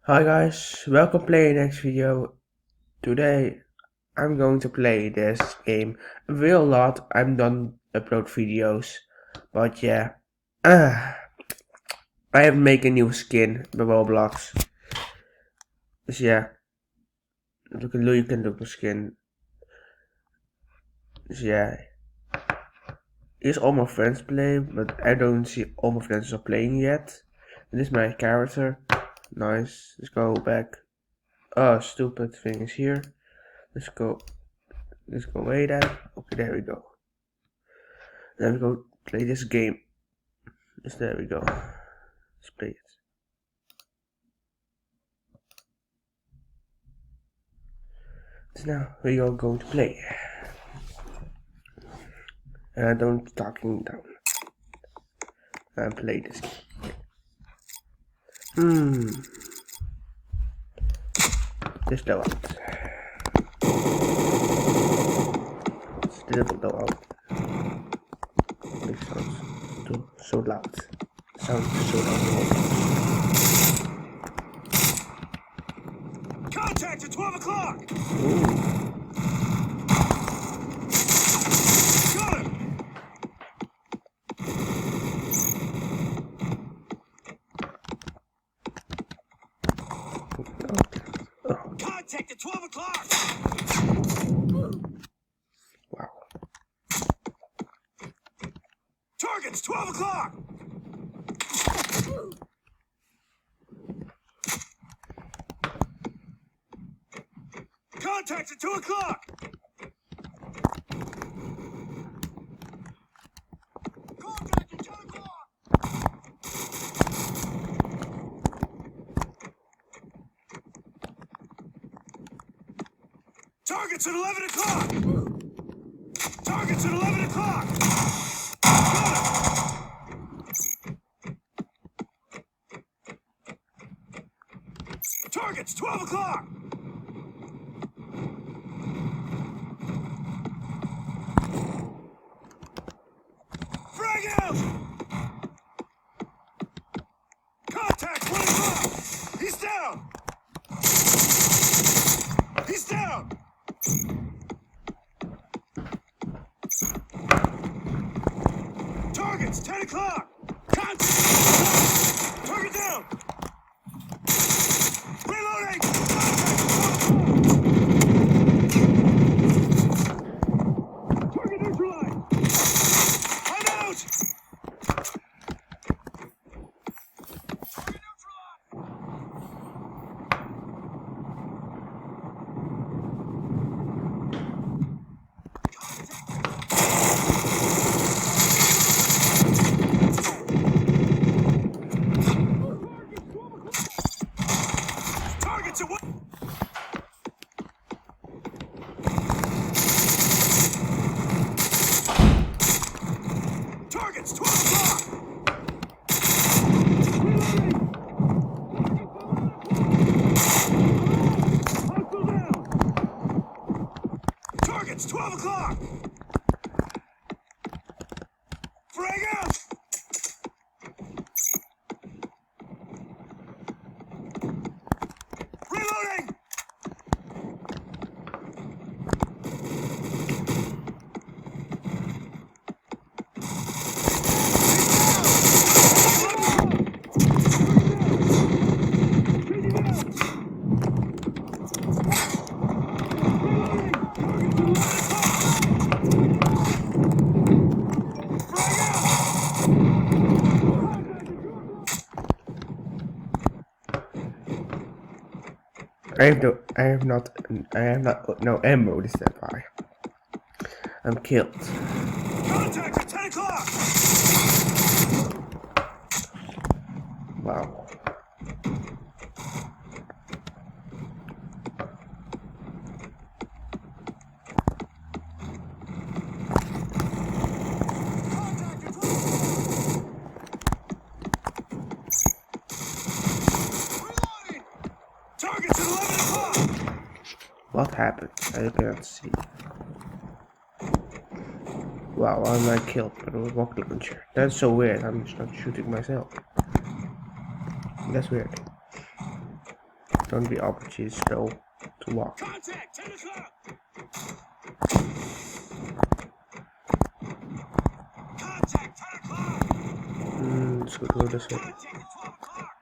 Hi guys, welcome playing next video. Today I'm going to play this game a real lot. I'm done upload videos, but yeah, I have make a new skin bij Roblox. Dus ja, you can look the skin. Dus yeah, here's all my friends play, but I don't see all my friends are playing yet. And this is my character. Nice. Let's go back. Oh, stupid thing is here. Let's go away then. Okay, there we go. Then we go play this game. Yes, there we go. Let's play it. So now we are going to play. And I don't talking down. And play this game. This blow out. Still blow out. Big sounds too so loud. Sounds so loud. Contact at 12 o'clock! Ooh. Got him! Oh. Contact at 12 o'clock! Wow. Target's 12 o'clock! Contact at 2 o'clock! Contact at 10 o'clock! Target's at 11 o'clock! Target's at 11 o'clock! Got him! Target's 12 o'clock! Frag out! Contact 1 o'clock! He's down! He's down! Target's 10 o'clock! Contact! Target down! Reloading! Target neutralized! I'm out! Target neutralized! Target's at what? Target's 12 o'clock! Hostile down! Target's 12 o'clock! Frag out! Reloading! I have not no ammo. This is why I'm killed. Contact at 10 o'clock! Wow. Contact at 12 Reloading! Target's at 11 o'clock! What happened? I cannot see. Wow, I'm not killed by a rocket launcher. That's so weird. I'm just not shooting myself. That's weird. Don't be opportunity slow to walk. Contact, 10 o'clock! Contact, 10 o'clock! Let's go this way. Contact at 12 o'clock!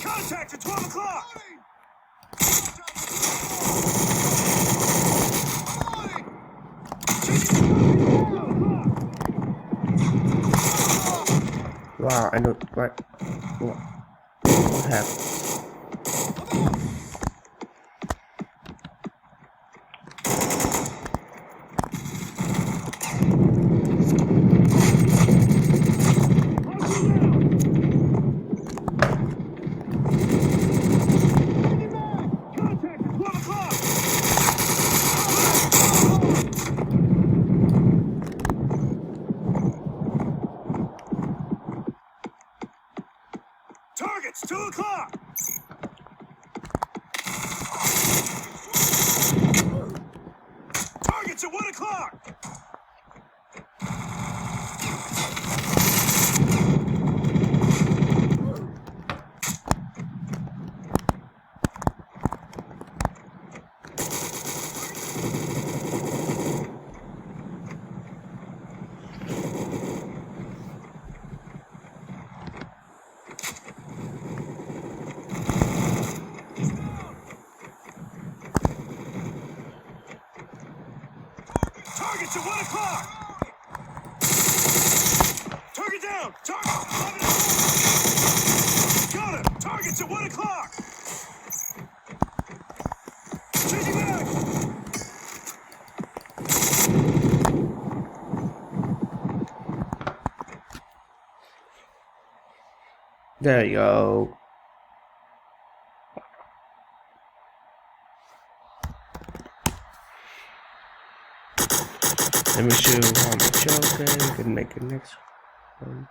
Contact at 12 o'clock! Contact at 12 o'clock! Wow, I know what happened. Contact at 12 o'clock! Targets, 2 o'clock! Targets at 1 o'clock! Targets at 1 o'clock! Target down! Target! Got him! Targets at 1 o'clock! Changing back! There you go. Let me show you how much okay, we can make it next one.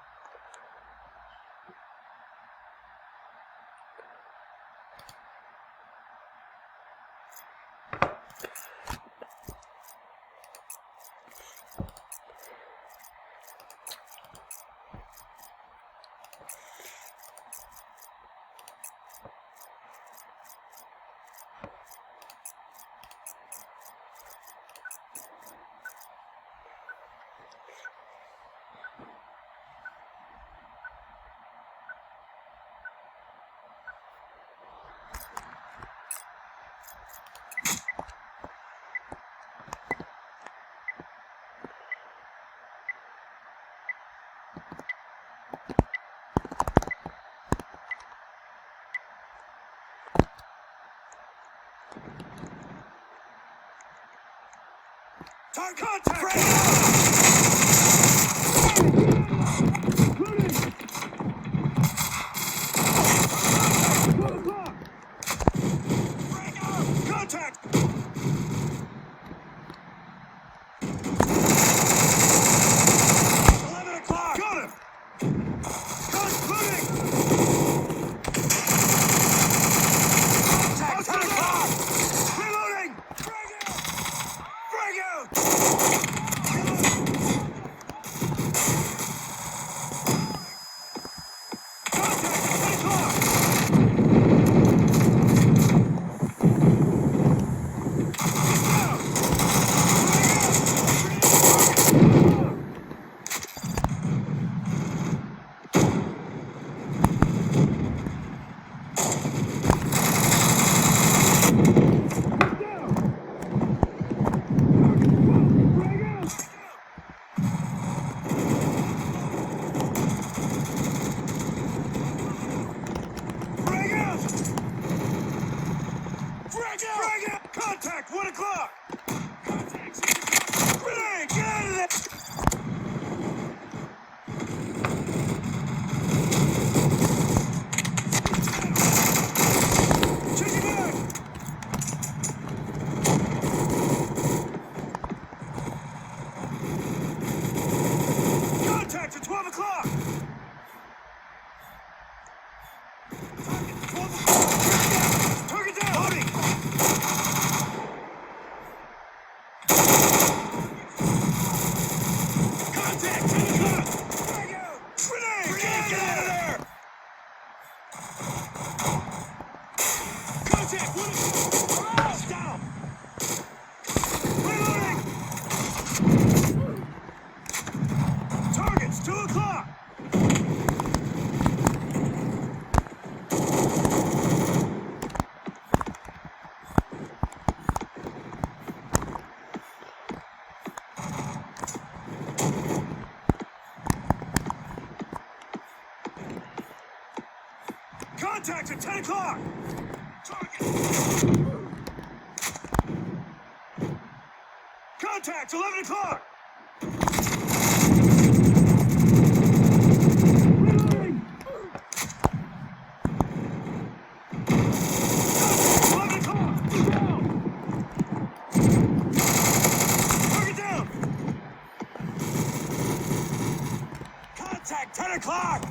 Contact! Contact! 11 o'clock! Got him! Concluding! Contact! 10 o'clock! Reloading! Frag out! Frag out! Contact! 10 o'clock! Contact! 1 o'clock! Contact! Grenade! Get out of there! Changing back! Contact at 12 o'clock! Target down! Loading! Contact! 10 o'clock! Grenade! Get out of there! Contact! One is down! Reloading! Targets, 2 o'clock! Contact at 10 o'clock! Target! Contact, 11 o'clock! Reloading! Contact, 11 o'clock! Down! Target down! Contact, 10 o'clock!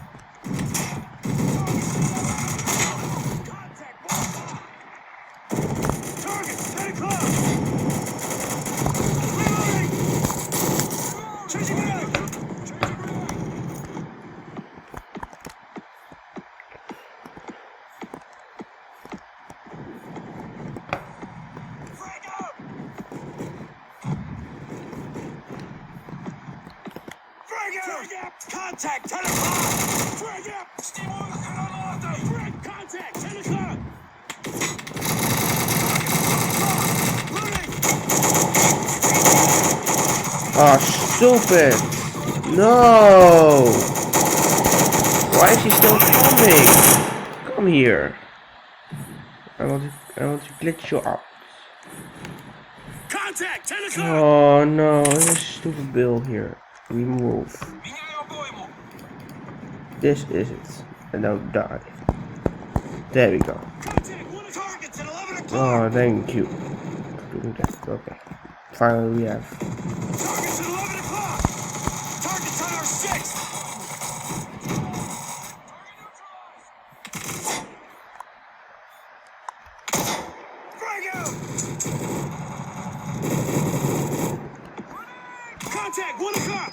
Contact, 1 o'clock! Target, 10 o'clock! Reloading! Changing back! Frag out! Frag out! Contact, 10 o'clock! Frag out! Steam on the Frag! Contact, 10 o'clock! Loading! Oh, stupid! No! Why is he still coming? Come here. I want to glitch you out. Contact, 10 o'clock! Oh no, there's a stupid bill here. Remove. Меняю обойму! This is it. And now die. There we go. Contact, 1 targets at 11 o'clock! Oh, thank you for doing that. Okay. Finally we have. Targets at 11 o'clock! Targets on our 6! Frag out! Contact, 1 o'clock!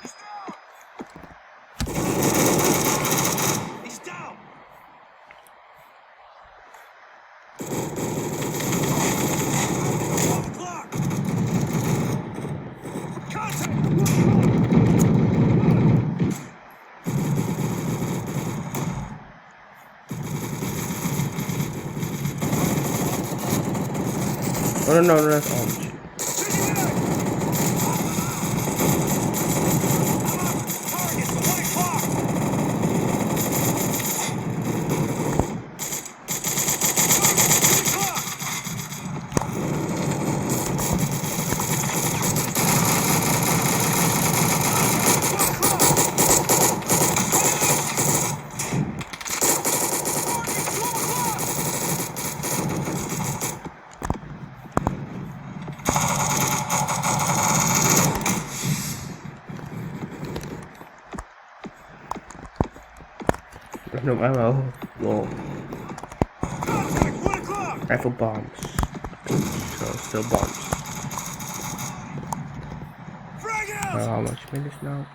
He's down! He's down! 12 o'clock! Contact! 1 o'clock! Oh no, that's orange. Changing back! Targets at 1 o'clock! No ammo. Whoa. Contact, 1 o'clock! I have bombs. So still bombs. Frag out! How much minutes now?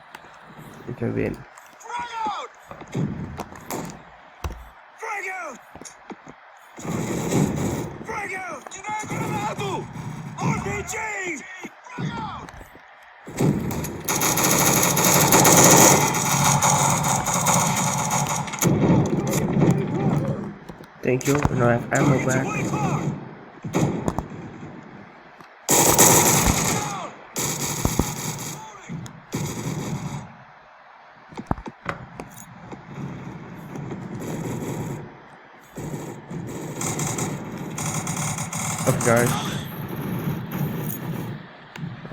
We can win. Frag out! Frag out! Frag out! Кидай гранату! RPG! Frag out! Thank you. Now I have ammo Targets at back. 1 o'clock! Okay guys.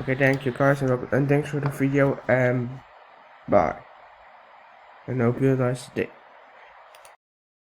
Okay, thank you guys and thanks for the video and bye. And hope you have a nice day.